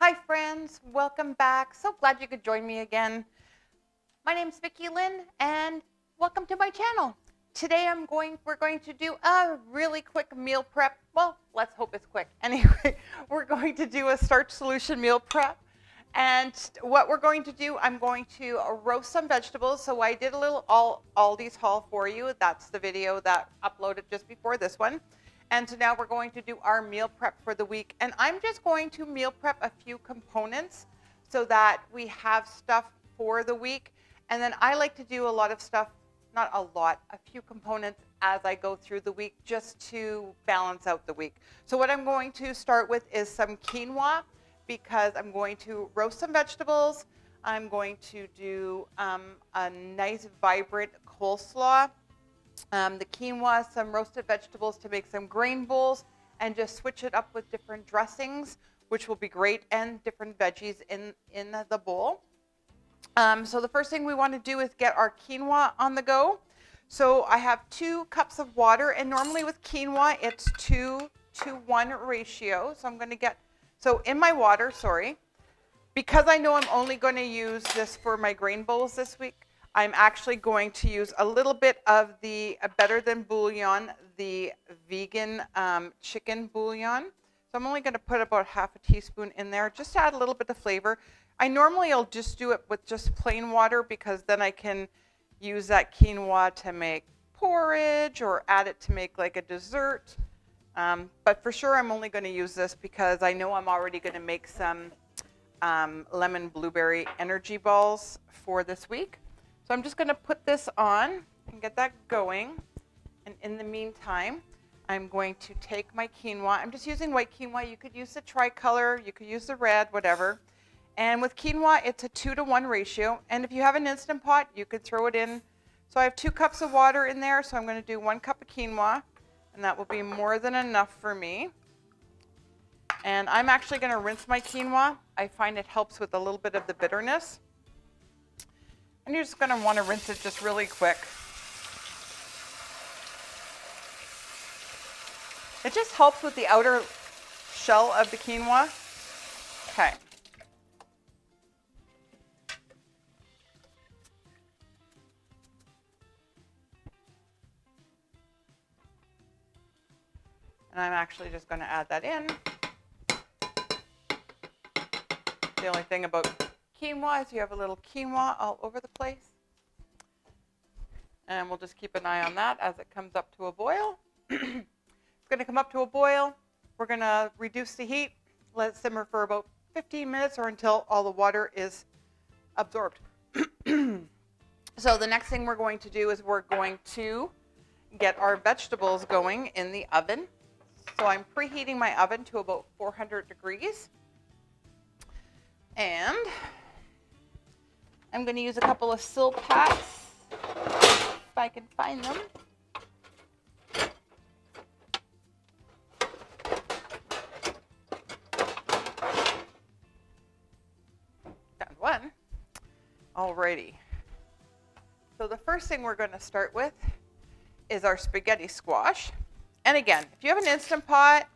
Hi friends, welcome back. So glad you could join me again. My name's Vicki-Lynne and welcome to my channel. Today we're going to do a really quick meal prep. Well, let's hope it's quick. Anyway, we're going to do a Starch Solution Meal Prep. And what we're going to do, I'm going to roast some vegetables. So I did a little Aldi's haul for you. That's the video that uploaded just before this one. And so now we're going to do our meal prep for the week. And I'm just going to meal prep a few components so that we have stuff for the week. And then I like to do a lot of stuff, not a lot, a few components as I go through the week just to balance out the week. So what I'm going to start with is some quinoa because I'm going to roast some vegetables. I'm going to do a nice vibrant coleslaw. The quinoa, some roasted vegetables to make some grain bowls, and just switch it up with different dressings, which will be great, and different veggies in the bowl. So the first thing we want to do is get our quinoa on the go. So I have 2 cups of water, and normally with quinoa, it's 2-to-1 ratio. So I'm going to get, so in my water, because I know I'm only going to use this for my grain bowls this week, I'm actually going to use a little bit of the Better Than Bouillon, the vegan chicken bouillon. So I'm only going to put about half a teaspoon in there just to add a little bit of flavor. I'll just do it with just plain water because then I can use that quinoa to make porridge or add it to make like a dessert. But for sure I'm only going to use this because I know I'm already going to make some lemon blueberry energy balls for this week. So I'm just going to put this on and get that going. And in the meantime, I'm going to take my quinoa. I'm just using white quinoa. You could use the tricolor, you could use the red, whatever. And with quinoa, it's a 2-to-1 ratio. And if you have an Instant Pot, you could throw it in. So I have 2 cups of water in there. So I'm going to do 1 cup of quinoa, and that will be more than enough for me. And I'm actually going to rinse my quinoa. I find it helps with a little bit of the bitterness. And you're just going to want to rinse it just really quick. It just helps with the outer shell of the quinoa. Okay. And I'm actually just going to add that in. The only thing about quinoa is you have a little quinoa all over the place. And we'll just keep an eye on that as it comes up to a boil. It's going to come up to a boil. We're going to reduce the heat, let it simmer for about 15 minutes or until all the water is absorbed. So the next thing we're going to do is we're going to get our vegetables going in the oven. So I'm preheating my oven to about 400 degrees. And I'm going to use a couple of silpats, if I can find them. Found one. Alrighty. So the first thing we're going to start with is our spaghetti squash. And again, if you have an Instant Pot,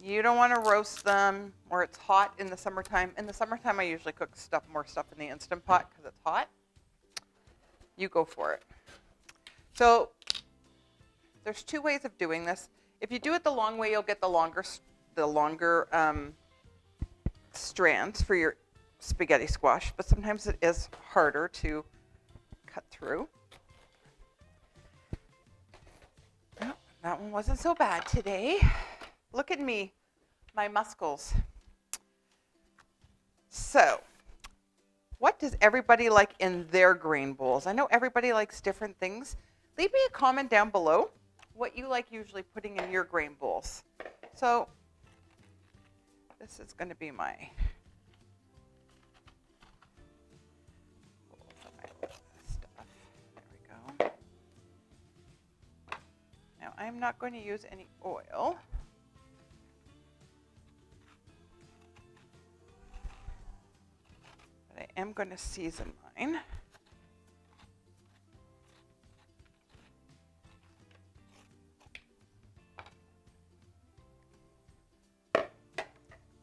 you don't want to roast them or it's hot in the summertime. In the summertime, I usually cook more stuff in the Instant Pot because it's hot. You go for it. So there's 2 ways of doing this. If you do it the long way, you'll get the longer strands for your spaghetti squash, but sometimes it is harder to cut through. Oh, that one wasn't so bad today. Look at me, my muscles. So, what does everybody like in their grain bowls? I know everybody likes different things. Leave me a comment down below what you like usually putting in your grain bowls. So, this is going to be my stuff. There we go. Now, I'm not going to use any oil. I am going to season mine.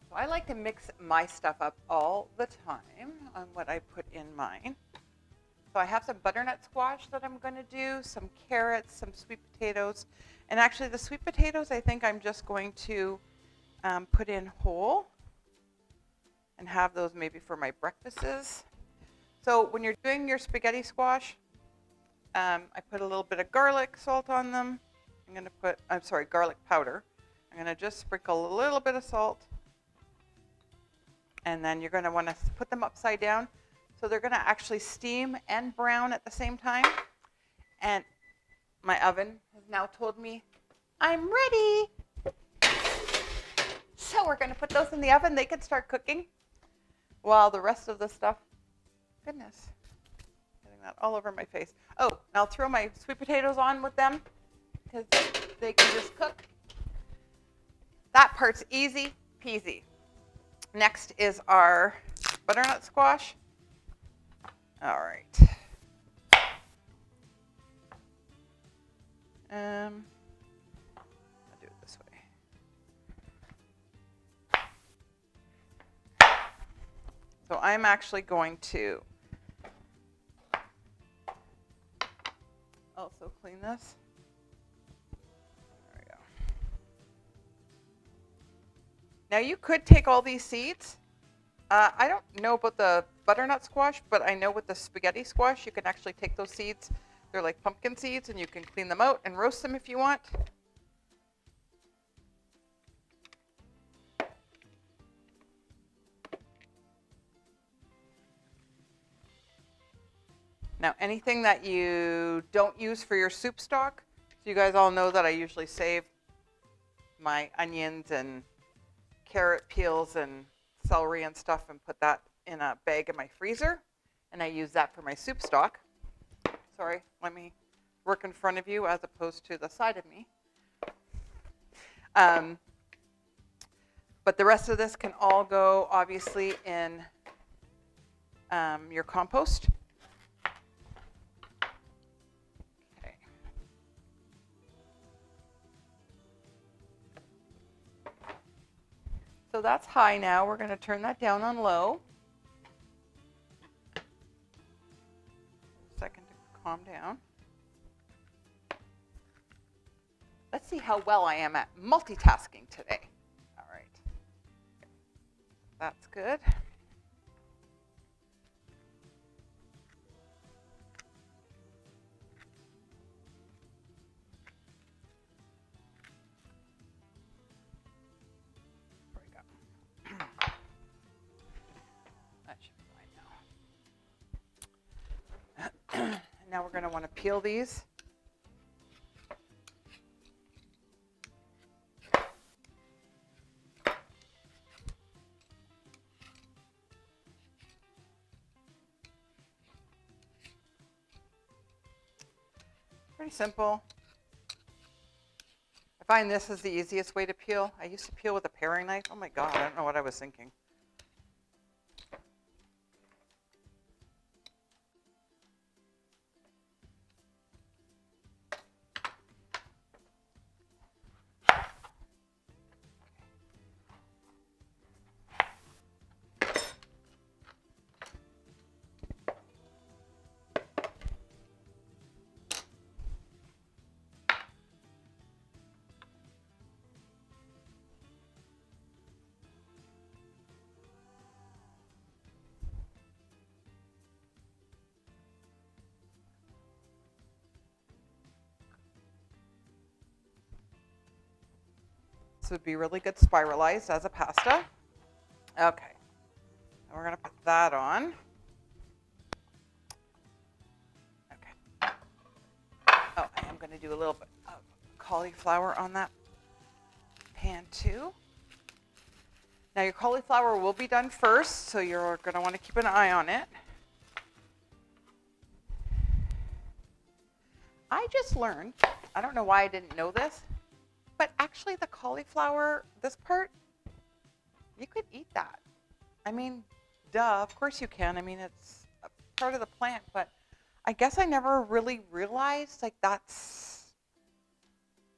So I like to mix my stuff up all the time on what I put in mine. So I have some butternut squash that I'm going to do, some carrots, some sweet potatoes. And actually the sweet potatoes, I think I'm just going to put in whole and have those maybe for my breakfasts. So when you're doing your spaghetti squash, I put a little bit of garlic salt on them. I'm going to put, garlic powder. I'm going to just sprinkle a little bit of salt. And then you're going to want to put them upside down. So they're going to actually steam and brown at the same time. And my oven has now told me I'm ready. So we're going to put those in the oven. They can start cooking while the rest of the stuff, goodness, getting that all over my face. Oh, and I'll throw my sweet potatoes on with them because they can just cook. That part's easy peasy. Next is our butternut squash. All right. I'll do it this way. So I'm actually going to also clean this. There we go. Now you could take all these seeds. I don't know about the butternut squash, but I know with the spaghetti squash, you can actually take those seeds. They're like pumpkin seeds, and you can clean them out and roast them if you want. Now, anything that you don't use for your soup stock, so you guys all know that I usually save my onions and carrot peels and celery and stuff and put that in a bag in my freezer, and I use that for my soup stock. Sorry, let me work in front of you as opposed to the side of me. But the rest of this can all go, obviously, in your compost. Okay. So that's high now. We're going to turn that down on low. Second to calm down. Let's see how well I am at multitasking today. All right. That's good. There we go. That should be fine now. Now we're going to want to peel these. Pretty simple. I find this is the easiest way to peel. I used to peel with a paring knife. Oh my God, I don't know what I was thinking. This would be really good spiralized as a pasta. Okay, and we're going to put that on. Okay. Oh, I am going to do a little bit of cauliflower on that pan too. Now your cauliflower will be done first, so you're going to want to keep an eye on it. I just learned, I don't know why I didn't know this, but actually the cauliflower, this part, you could eat that. I mean, duh, of course you can. I mean, it's a part of the plant, but I guess I never really realized like that's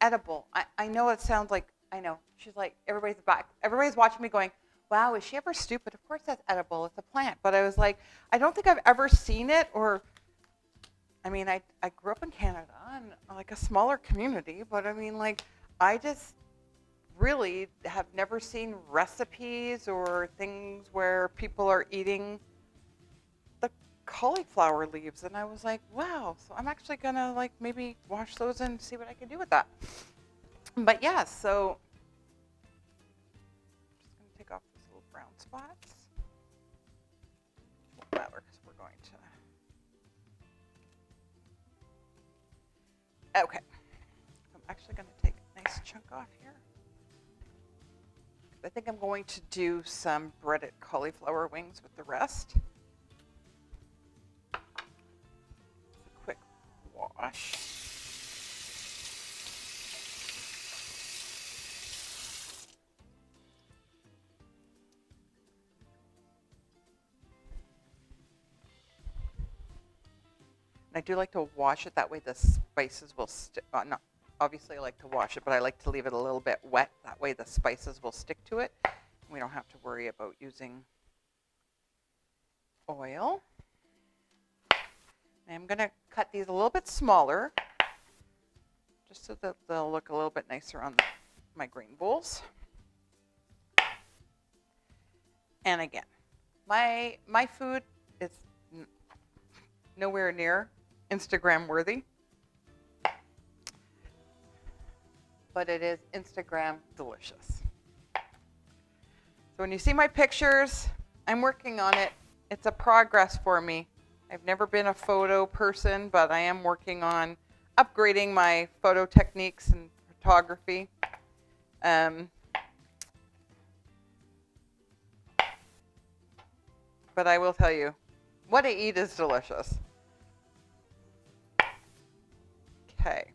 edible. I know it sounds like, I know, she's like, everybody's watching me going, wow, is she ever stupid? Of course that's edible. It's a plant. But I was like, I don't think I've ever seen it, or, I mean, I grew up in Canada and like a smaller community, but I mean, like, I just really have never seen recipes or things where people are eating the cauliflower leaves. And I was like, wow, so I'm actually gonna like maybe wash those and see what I can do with that. But yeah, so I'm just gonna take off these little brown spots. Won't matter because we're going to. Okay, so I'm actually gonna take a nice chunk off here. I think I'm going to do some breaded cauliflower wings with the rest. A quick wash. And I do like to wash it, that way the spices will stick. Not obviously I like to wash it, but I like to leave it a little bit wet. That way the spices will stick to it. We don't have to worry about using oil. I'm going to cut these a little bit smaller, just so that they'll look a little bit nicer on my grain bowls. And again, my food is nowhere near Instagram worthy, but it is Instagram delicious. So when you see my pictures, I'm working on it. It's a progress for me. I've never been a photo person, but I am working on upgrading my photo techniques and photography. But I will tell you, what I eat is delicious. Okay.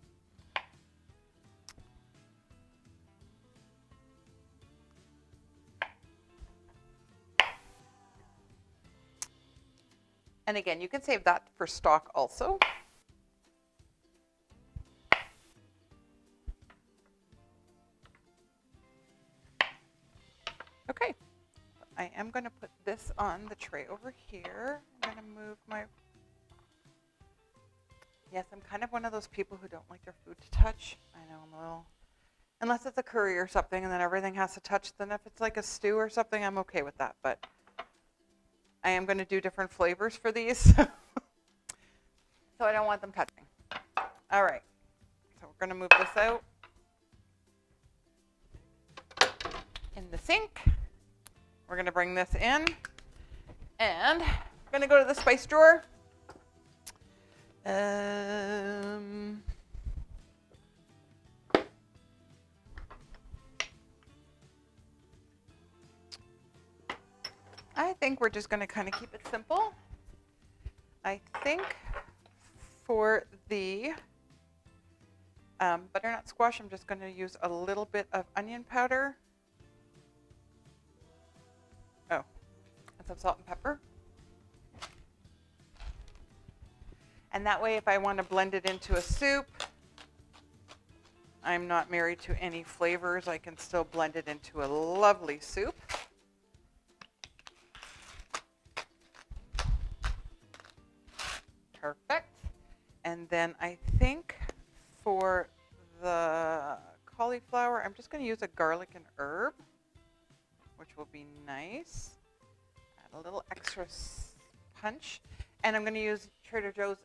And again, you can save that for stock also. Okay. I am going to put this on the tray over here. I'm going to move my... Yes, I'm kind of one of those people who don't like their food to touch. I know I'm a little... Unless it's a curry or something and then everything has to touch. Then if it's like a stew or something, I'm okay with that. But I am going to do different flavors for these. So I don't want them touching. All right. So we're going to move this out in the sink. We're going to bring this in. And we're going to go to the spice drawer. I think we're just going to kind of keep it simple. I think for the butternut squash, I'm just going to use a little bit of onion powder. Oh, and some salt and pepper. And that way, if I want to blend it into a soup, I'm not married to any flavors. I can still blend it into a lovely soup. Perfect. And then I think for the cauliflower, I'm just going to use a garlic and herb, which will be nice. Add a little extra punch. And I'm going to use Trader Joe's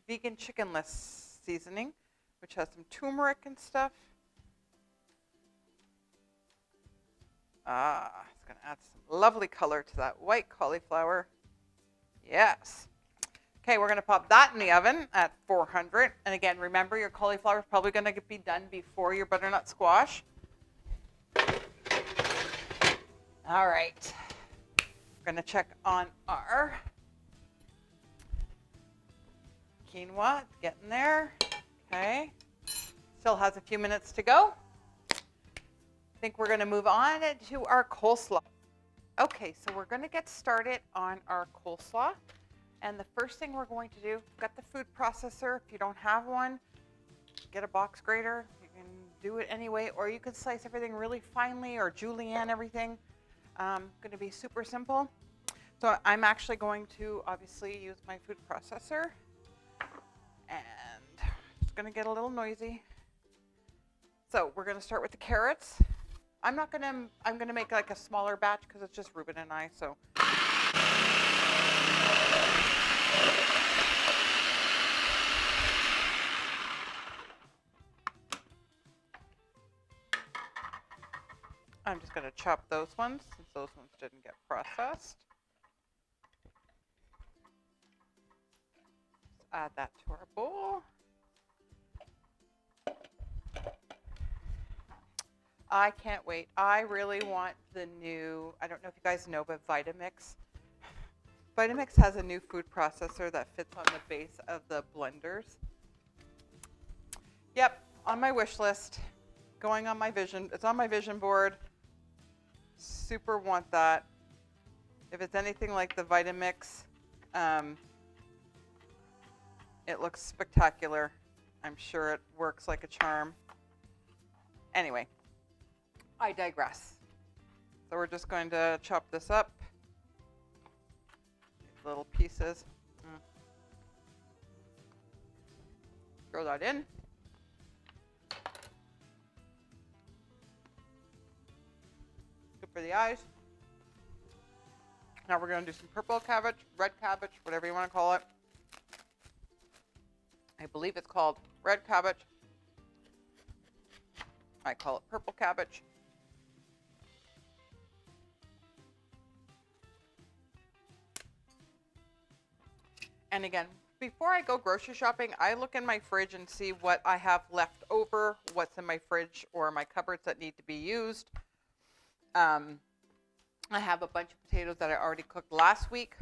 vegan chickenless seasoning, which has some turmeric and stuff. It's going to add some lovely color to that white cauliflower. Yes. Okay, we're going to pop that in the oven at 400. And again, remember your cauliflower is probably going to be done before your butternut squash. All right. We're going to check on our quinoa. It's getting there. Okay. Still has a few minutes to go. I think we're going to move on to our coleslaw. Okay, so we're going to get started on our coleslaw. And the first thing we're going to do, we've got the food processor. If you don't have one, get a box grater. You can do it anyway, or you can slice everything really finely or julienne everything. Going to be super simple. So I'm actually going to obviously use my food processor, and it's going to get a little noisy. So we're going to start with the carrots. I'm going to make like a smaller batch because it's just Ruben and I, so. I'm just going to chop those ones since those ones didn't get processed. Let's add that to our bowl. I can't wait. I really want the new, I don't know if you guys know, but Vitamix. Vitamix has a new food processor that fits on the base of the blenders. Yep, on my wish list, going on my vision. It's on my vision board. Super want that. If it's anything like the Vitamix, it looks spectacular. I'm sure it works like a charm. Anyway, I digress. So we're just going to chop this up. These little pieces. Throw that in. Good for the eyes. Now we're going to do some purple cabbage, red cabbage, whatever you want to call it. I believe it's called red cabbage. I call it purple cabbage. And again, before I go grocery shopping, I look in my fridge and see what I have left over, what's in my fridge or my cupboards that need to be used. I have a bunch of potatoes that I already cooked last week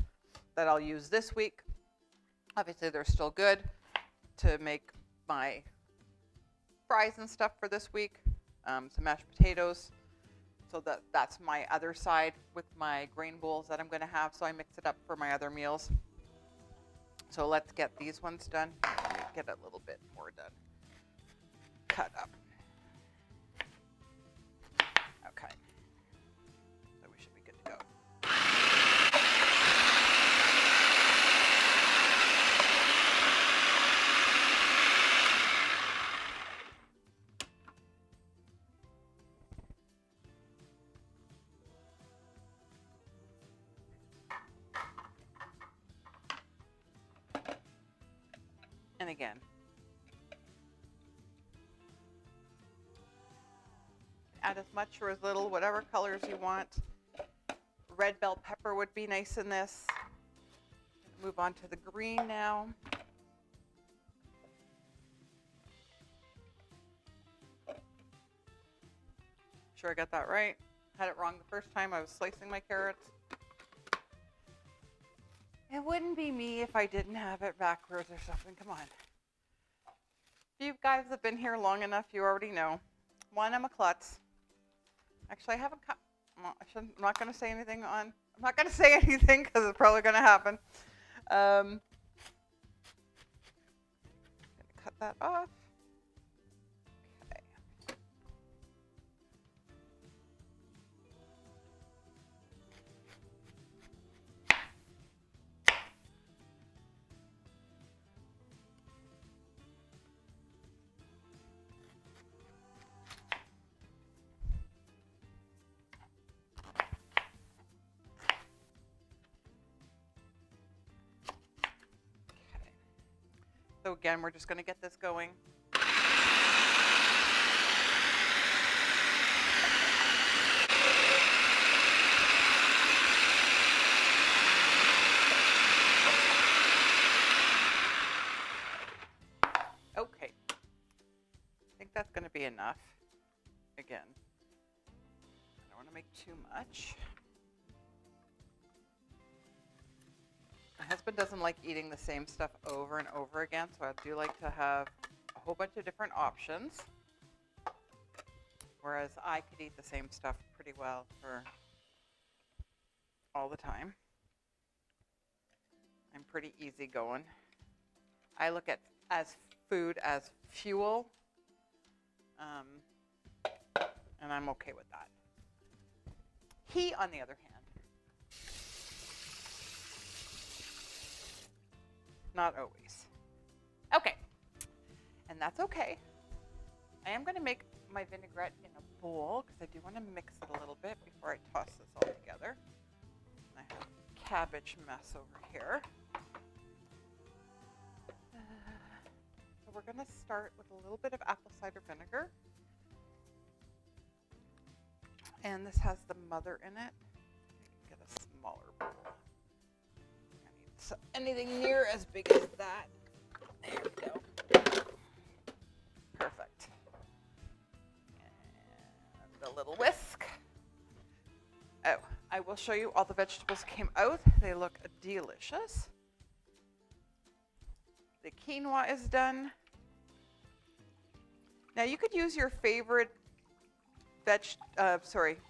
that I'll use this week. Obviously, they're still good to make my fries and stuff for this week. Some mashed potatoes. So that's my other side with my grain bowls that I'm going to have. So I mix it up for my other meals. So let's get these ones done. Let me get a little bit more done. Cut up. Okay. So we should be good to go. And again, add as much or as little, whatever colors you want. Red bell pepper would be nice in this. Move on to the green now. Sure I got that right. Had it wrong the first time I was slicing my carrots. It wouldn't be me if I didn't have it backwards or something. Come on. If you guys have been here long enough, you already know. One, I'm a klutz. Actually, I haven't cut. Well, I'm not going to say anything on. I'm not going to say anything because it's probably going to happen. Gonna cut that off. Okay. So again, we're just going to get this going. Okay. I think that's going to be enough. Again, I don't want to make too much. My husband doesn't like eating the same stuff over and over again, so I do like to have a whole bunch of different options. Whereas I could eat the same stuff pretty well for all the time. I'm pretty easygoing. I look at food as fuel, and I'm okay with that. He, on the other hand, not always. Okay, and that's okay. I am going to make my vinaigrette in a bowl because I do want to mix it a little bit before I toss this all together. And I have cabbage mess over here. So we're going to start with a little bit of apple cider vinegar. And this has the mother in it. Get a smaller bowl. I need anything near as big as that. There we go. Perfect. And a little whisk. Oh, I will show you all the vegetables came out. They look delicious. The quinoa is done. Now you could use your favorite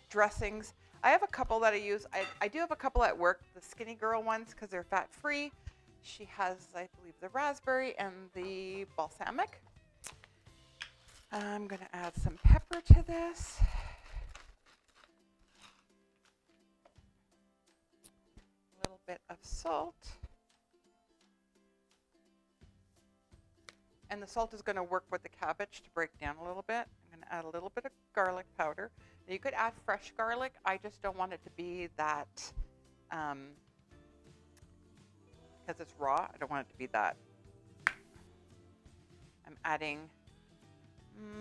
dressings. I have a couple that I use. I do have a couple at work, the Skinny Girl ones, because they're fat-free. She has, I believe, the raspberry and the balsamic. I'm going to add some pepper to this. A little bit of salt. And the salt is going to work with the cabbage to break down a little bit. I'm going to add a little bit of garlic powder. Now you could add fresh garlic. I just don't want it to be that, because it's raw, I don't want it to be that. I'm adding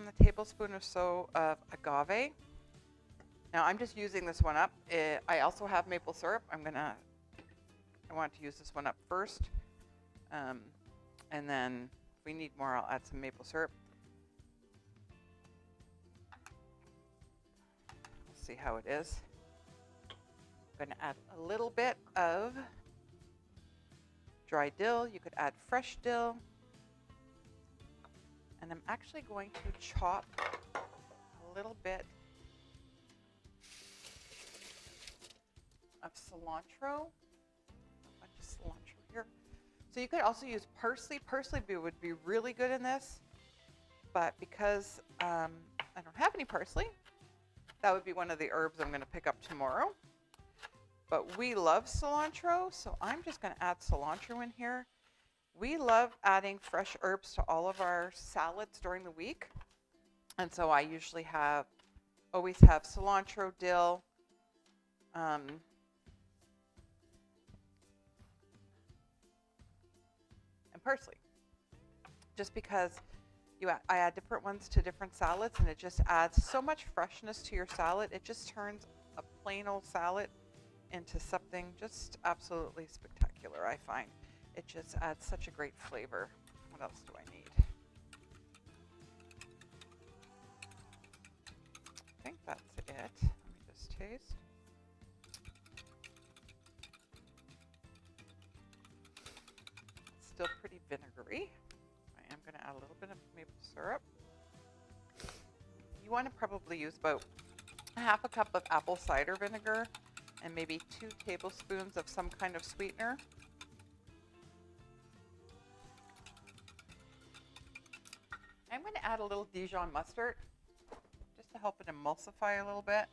a tablespoon or so of agave. Now I'm just using this one up. I also have maple syrup. I want to use this one up first. And then if we need more, I'll add some maple syrup. We'll see how it is. I'm going to add a little bit of dry dill. You could add fresh dill. And I'm actually going to chop a little bit of cilantro. A bunch of cilantro here. So you could also use parsley. Parsley would be really good in this, but because I don't have any parsley, that would be one of the herbs I'm going to pick up tomorrow. But we love cilantro, so I'm just going to add cilantro in here. We love adding fresh herbs to all of our salads during the week, and so I usually always have cilantro, dill, parsley, just because I add different ones to different salads, and it just adds so much freshness to your salad. It just turns a plain old salad into something just absolutely spectacular, I find. It just adds such a great flavor. What else do I need? I think that's it. Let me just taste. Still pretty vinegary. I am going to add a little bit of maple syrup. You want to probably use about half a cup of apple cider vinegar and maybe 2 tablespoons of some kind of sweetener. I'm going to add a little Dijon mustard just to help it emulsify a little bit.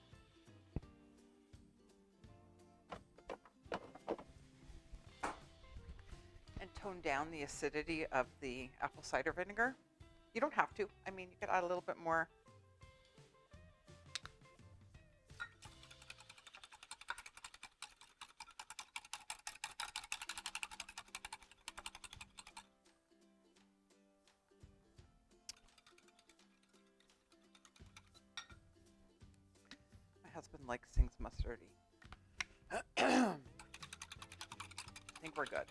Tone down the acidity of the apple cider vinegar. You don't have to. I mean, you could add a little bit more. My husband likes things mustardy. I think we're good.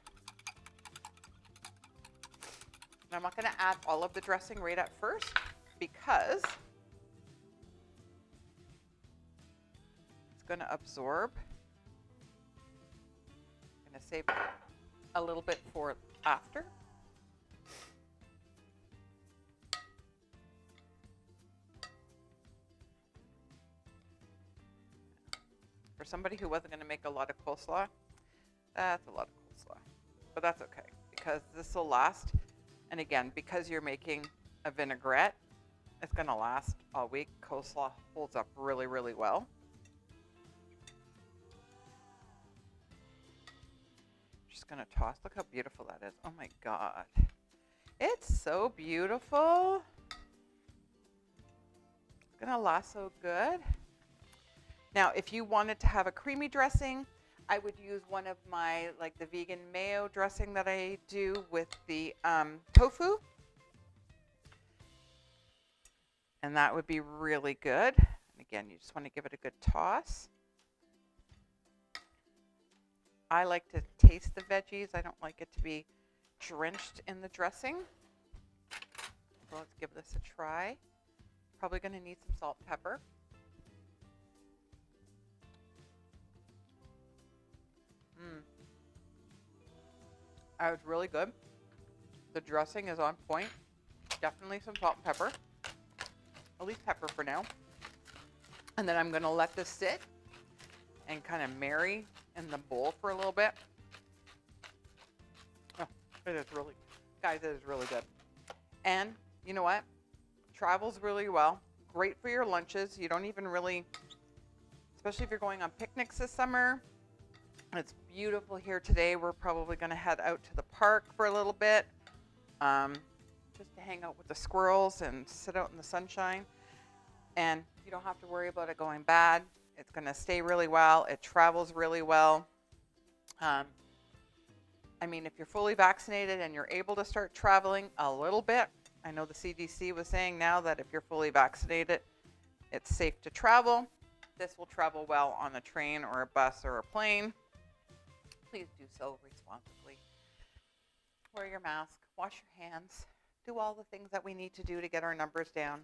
I'm not going to add all of the dressing right at first because it's going to absorb. I'm going to save a little bit for after. For somebody who wasn't going to make a lot of coleslaw, that's a lot of coleslaw. But that's okay because this will last. And again, because you're making a vinaigrette, it's going to last all week. Coleslaw holds up really, really well. just going to toss. Look how beautiful that is. Oh my God. It's so beautiful. It's going to lasso good. Now, if you wanted to have a creamy dressing, I would use one of my, like the vegan mayo dressing that I do with the tofu. And that would be really good. And again, you just want to give it a good toss. I like to taste the veggies. I don't like it to be drenched in the dressing. So let's give this a try. Probably going to need some salt and pepper. That was really good. The dressing is on point. Definitely some salt and pepper. At least pepper for now. And then I'm going to let this sit and kind of marry in the bowl for a little bit. Oh, it is really, guys, it is really good. And you know what? Travels really well. Great for your lunches. You don't even really, especially if you're going on picnics this summer. It's beautiful here today. We're probably going to head out to the park for a little bit, just to hang out with the squirrels and sit out in the sunshine. And you don't have to worry about it going bad. It's going to stay really well. It travels really well. I mean, if you're fully vaccinated and you're able to start traveling a little bit, I know the CDC was saying now that if you're fully vaccinated, it's safe to travel. This will travel well on a train or a bus or a plane. Please do so responsibly. Wear your mask, wash your hands, do all the things that we need to do to get our numbers down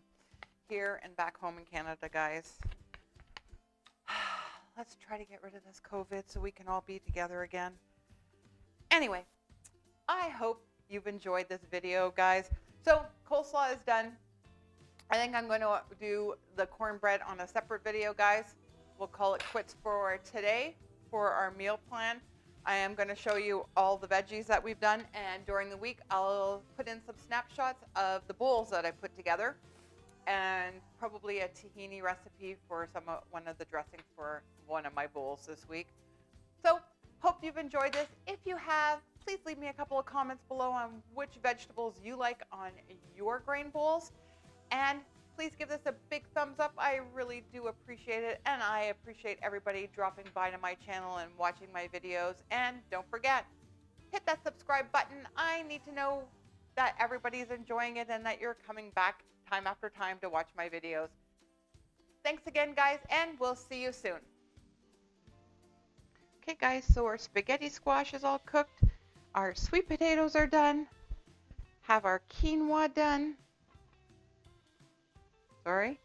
here and back home in Canada, guys. Let's try to get rid of this COVID so we can all be together again. Anyway, I hope you've enjoyed this video, guys. So coleslaw is done. I think I'm going to do the cornbread on a separate video, guys. We'll call it quits for today for our meal plan. I am going to show you all the veggies that we've done, and during the week I'll put in some snapshots of the bowls that I put together, and probably a tahini recipe for one of the dressings for one of my bowls this week. So hope you've enjoyed this. If you have, please leave me a couple of comments below on which vegetables you like on your grain bowls, and please give this a big thumbs up. I really do appreciate it, and I appreciate everybody dropping by to my channel and watching my videos. And don't forget, hit that subscribe button. I need to know that everybody's enjoying it and that you're coming back time after time to watch my videos. Thanks again, guys, and we'll see you soon. Okay, guys, so our spaghetti squash is all cooked. Our sweet potatoes are done. Have our quinoa done. Sorry.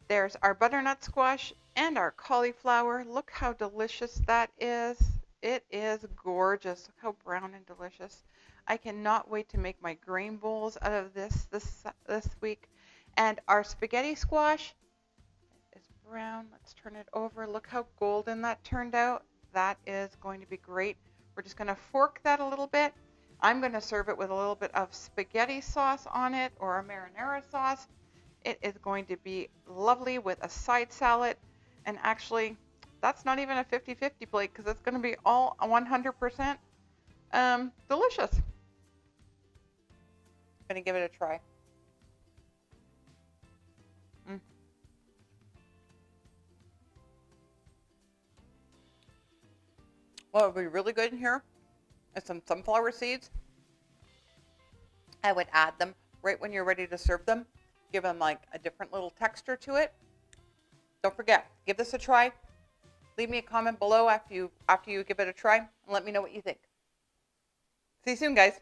There's our butternut squash and our cauliflower. Look how delicious that is. It is gorgeous. Look how brown and delicious. I cannot wait to make my grain bowls out of this week. And our spaghetti squash is brown. Let's turn it over. Look how golden that turned out. That is going to be great. We're just going to fork that a little bit. I'm going to serve it with a little bit of spaghetti sauce on it, or a marinara sauce. It is going to be lovely with a side salad. And actually, that's not even a 50-50 plate because it's going to be all 100% delicious. I'm going to give it a try. What would be really good in here is some sunflower seeds. I would add them right when you're ready to serve them. Give them like a different little texture to it. Don't forget, give this a try. Leave me a comment below after you give it a try and let me know what you think. See you soon, guys.